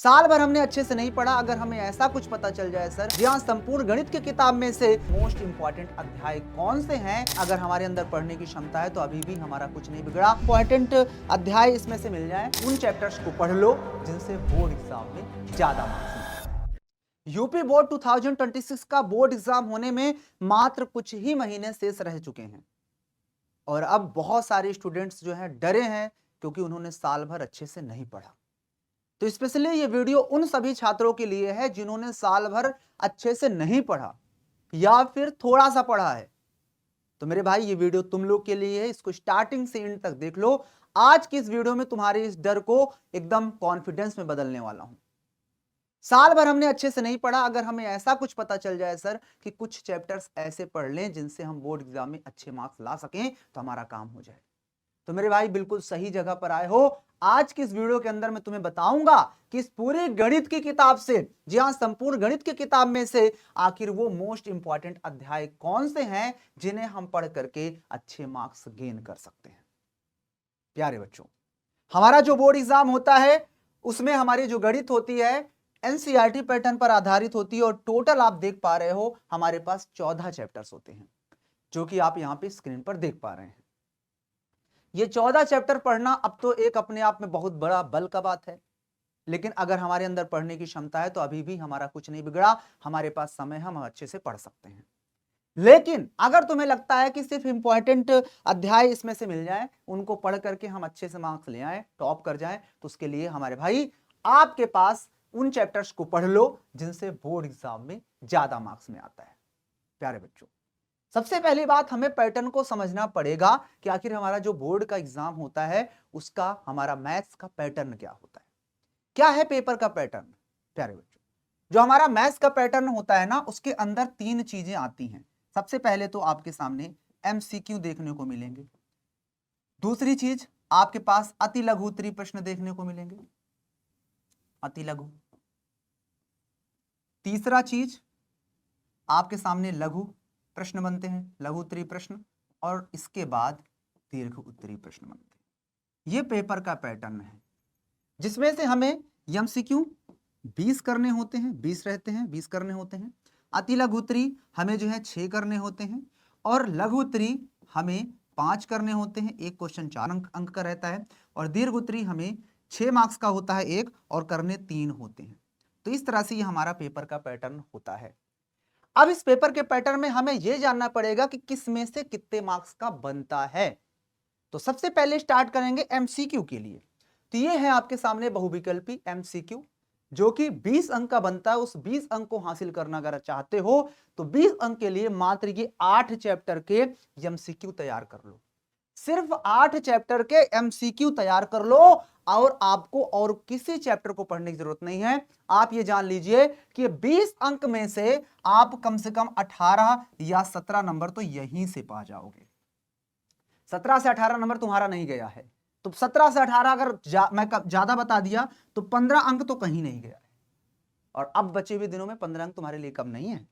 साल भर हमने अच्छे से नहीं पढ़ा, अगर हमें ऐसा कुछ पता चल जाए सर, जी हाँ, संपूर्ण गणित की किताब में से मोस्ट इंपॉर्टेंट अध्याय कौन से हैं, अगर हमारे अंदर पढ़ने की क्षमता है तो अभी भी हमारा कुछ नहीं बिगड़ा। इंपॉर्टेंट अध्याय इसमें से मिल जाए, उन चैप्टर्स को पढ़ लो जिनसे बोर्ड एग्जाम में ज्यादा मार्क्स मिले। यूपी बोर्ड 2026 का बोर्ड एग्जाम होने में मात्र कुछ ही महीने शेष रह चुके हैं और अब बहुत सारे स्टूडेंट्स जो हैं डरे हैं क्योंकि उन्होंने साल भर अच्छे से नहीं पढ़ा। तो स्पेशली ये वीडियो उन सभी छात्रों के लिए है जिन्होंने साल भर अच्छे से नहीं पढ़ा या फिर थोड़ा सा पढ़ा है। तो मेरे भाई ये वीडियो तुम लोग के लिए है, इसको स्टार्टिंग से एंड तक देख लो। आज की इस वीडियो में तुम्हारे इस डर को एकदम कॉन्फिडेंस में बदलने वाला हूं। साल भर हमने अच्छे से नहीं पढ़ा, अगर हमें ऐसा कुछ पता चल जाए सर कि कुछ चैप्टर्स ऐसे पढ़ लें जिनसे हम बोर्ड एग्जाम में अच्छे मार्क्स ला सकें तो हमारा काम हो जाए। तो मेरे भाई बिल्कुल सही जगह पर आए हो। आज की इस वीडियो के अंदर मैं तुम्हें बताऊंगा कि इस पूरे गणित की किताब से, जी हां, संपूर्ण गणित की किताब में से आखिर वो मोस्ट इंपॉर्टेंट अध्याय कौन से हैं जिन्हें हम पढ़ करके अच्छे मार्क्स गेन कर सकते हैं। प्यारे बच्चों, हमारा जो बोर्ड एग्जाम होता है उसमें हमारी जो गणित होती है एनसीईआरटी पैटर्न पर आधारित होती है और टोटल आप देख पा रहे हो हमारे पास 14 चैप्टर्स होते हैं, जो कि आप यहां पे स्क्रीन पर देख पा रहे हैं। ये 14 चैप्टर पढ़ना अब तो एक अपने आप में बहुत बड़ा बल का बात है, लेकिन अगर हमारे अंदर पढ़ने की क्षमता है तो अभी भी हमारा कुछ नहीं बिगड़ा, हमारे पास समय, हम अच्छे से पढ़ सकते हैं। लेकिन अगर तुम्हें लगता है कि सिर्फ इंपॉर्टेंट अध्याय इसमें से मिल जाए, उनको पढ़ करके हम अच्छे से मार्क्स ले आए, टॉप कर जाएं, तो उसके लिए हमारे भाई आपके पास उन चैप्टर्स को पढ़ लो जिनसे बोर्ड एग्जाम में ज्यादा मार्क्स में आता है। प्यारे बच्चों, सबसे पहली बात हमें पैटर्न को समझना पड़ेगा कि आखिर हमारा जो बोर्ड का एग्जाम होता है उसका, हमारा मैथ्स का पैटर्न क्या होता है, क्या है पेपर का पैटर्न। प्यारे बच्चों, जो हमारा मैथ्स का पैटर्न होता है ना, उसके अंदर तीन चीजें आती हैं। सबसे पहले तो आपके सामने एमसीक्यू देखने को मिलेंगे, दूसरी चीज आपके पास अति लघु उत्तरीय प्रश्न देखने को मिलेंगे, अति लघु। तीसरा चीज आपके सामने लघु प्रश्न बनते हैं, लघु उत्तरीय प्रश्न, और इसके बाद दीर्घ उत्तरीय प्रश्न बनते हैं। ये पेपर का पैटर्न है जिसमें से हमें एमसीक्यू 20 करने होते हैं, 20 रहते हैं, 20 करने होते हैं। अति लघु उत्तरीय हमें जो है 6 करने होते हैं और लघु उत्तरीय हमें 5 करने होते हैं, एक क्वेश्चन 4 अंक का रहता है, और दीर्घ उत्तरीय हमें 6 मार्क्स का होता है एक, और करने 3 होते हैं। तो इस तरह से ये हमारा पेपर का पैटर्न होता है। अब इस पेपर के पैटर्न में हमें यह जानना पड़ेगा कि किस में से कितने मार्क्स का बनता है। तो सबसे पहले स्टार्ट करेंगे एमसीक्यू के लिए। तो ये है आपके सामने बहुविकल्पी एमसीक्यू, जो कि 20 अंक का बनता है। उस 20 अंक को हासिल करना अगर चाहते हो तो 20 अंक के लिए मात्र ये 8 चैप्टर के एमसीक्यू तैयार कर लो। सिर्फ 8 चैप्टर के एमसीक्यू तैयार कर लो और आपको और किसी चैप्टर को पढ़ने की जरूरत नहीं है। आप ये जान लीजिए कि 20 अंक में से आप कम से कम 18 या 17 नंबर तो यहीं से पा जाओगे। 17 से 18 नंबर तुम्हारा नहीं गया है तो 17 से 18 अगर मैं ज्यादा बता दिया तो 15 अंक तो कहीं नहीं गया है, और अब बचे हुए दिनों में 15 अंक तुम्हारे लिए कम नहीं है।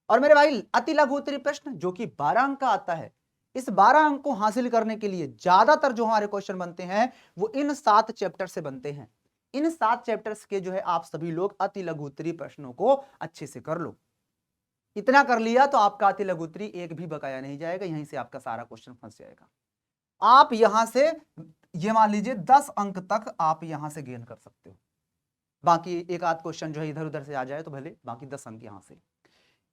और मेरे भाई अति लघु उत्तरीय प्रश्न जो कि 12 अंक का आता है, इस 12 अंक को हासिल करने के लिए ज्यादातर जो हमारे क्वेश्चन बनते हैं वो इन 7 चैप्टर से बनते हैं। इन 7 चैप्टर्स के जो है आप सभी लोग अति लघु उत्तरीय प्रश्नों को अच्छे से कर लो। इतना कर लिया तो आपका अति लघु उत्तरीय एक भी बकाया नहीं जाएगा, यहीं से आपका सारा क्वेश्चन फंस जाएगा। आप यहां से ये मान लीजिए 10 अंक तक आप यहां से गेन कर सकते हो। बाकी एक आध क्वेश्चन जो है इधर उधर से आ जाए तो भले, बाकी 10 अंक यहां से।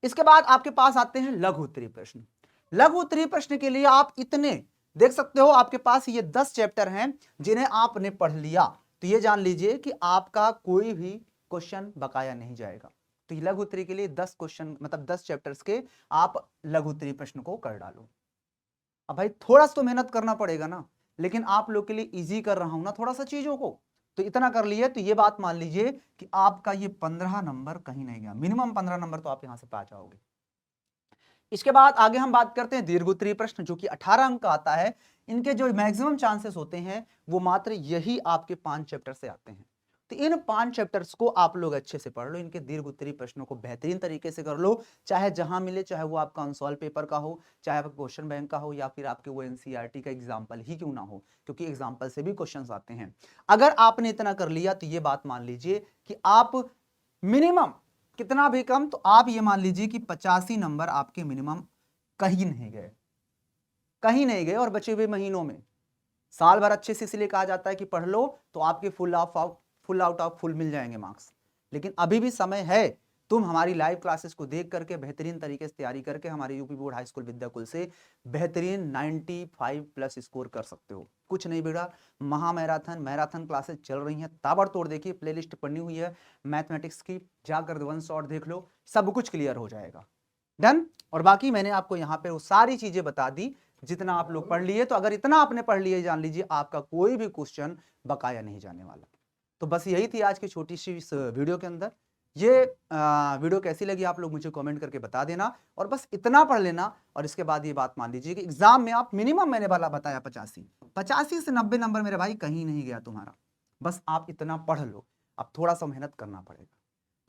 इसके बाद आपके पास आते हैं लघु उत्तरीय प्रश्न। लघु उत्तरीय प्रश्न के लिए आप इतने देख सकते हो, आपके पास ये 10 चैप्टर हैं जिन्हें आपने पढ़ लिया तो ये जान लीजिए कि आपका कोई भी क्वेश्चन बकाया नहीं जाएगा। तो ये लघु उत्तरीय के लिए 10 क्वेश्चन, मतलब 10 चैप्टर्स के आप लघु उत्तरीय प्रश्न को कर डालो। अब भाई थोड़ा सा तो मेहनत करना पड़ेगा ना, लेकिन आप लोग के लिए इजी कर रहा हूं ना थोड़ा सा चीजों को, तो इतना कर लिए तो ये बात मान लीजिए कि आपका ये 15 नंबर कहीं नहीं गया, मिनिमम 15 नंबर तो आप यहां से पा जाओगे। इसके बाद आगे हम बात करते हैं दीर्घ उत्तरीय प्रश्न जो कि 18 अंक का आता है। इनके जो मैक्सिमम चांसेस होते हैं वो मात्र यही आपके 5 चैप्टर से आते हैं। तो इन 5 चैप्टर्स को आप लोग अच्छे से पढ़ लो, इनके दीर्घ उत्तरीय प्रश्नों को बेहतरीन तरीके से कर लो, चाहे जहां मिले, चाहे वो आपका अनसॉल्व पेपर का हो, चाहे आपका क्वेश्चन बैंक का हो, या फिर आपके वो एनसीईआरटी का एग्जाम्पल ही क्यों ना हो, क्योंकि एग्जाम्पल से भी क्वेश्चन आते हैं। अगर आपने इतना कर लिया तो ये बात मान लीजिए कि आप मिनिमम कितना भी कम, तो आप ये मान लीजिए कि 85 नंबर आपके मिनिमम कहीं नहीं गए, कहीं नहीं गए। और बचे हुए महीनों में साल भर अच्छे से इसलिए कहा जाता है कि पढ़ लो तो आपके फुल आउट ऑफ फुल मिल जाएंगे मार्क्स। लेकिन अभी भी समय है, तुम हमारी लाइव क्लासेस को देख करके बेहतरीन तरीके से तैयारी करके हमारे UP board high school Vidyakul से बेहतरीन 95 प्लस स्कोर कर सकते हो। कुछ नहीं बिगड़ा, महा मैराथन क्लासेस चल रही हैं ताबड़तोड़। देखिए प्लेलिस्ट बनी हुई है मैथमेटिक्स की, जाकर वन शॉट देख लो, सब कुछ क्लियर हो जाएगा। डन। और बाकी मैंने आपको यहाँ पे वो सारी चीजें बता दी जितना आप लोग पढ़ लिए। तो अगर इतना आपने पढ़ लिया, जान लीजिए आपका कोई भी क्वेश्चन बकाया नहीं जाने वाला। तो बस यही थी आज की छोटी सी इस वीडियो के अंदर। ये वीडियो कैसी लगी आप लोग मुझे कमेंट करके बता देना, और बस इतना पढ़ लेना। और इसके बाद ये बात मान लीजिए कि एग्जाम में आप मिनिमम, मैंने वाला बताया 85 से 90 नंबर मेरे भाई कहीं नहीं गया तुम्हारा, बस आप इतना पढ़ लो। अब थोड़ा सा मेहनत करना पड़ेगा।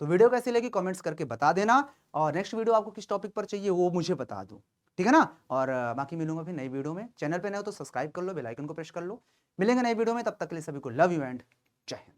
तो वीडियो कैसी लगी कमेंट्स करके बता देना, और नेक्स्ट वीडियो आपको किस टॉपिक पर चाहिए वो मुझे बता दो, ठीक है ना। और बाकी मिलूंगा फिर नई वीडियो में। चैनल पे नए हो तो सब्सक्राइब कर लो, बेल आइकन को प्रेस कर लो। मिलेंगे नई वीडियो में, तब तक के लिए सभी को लव यू एंड जय हिंद।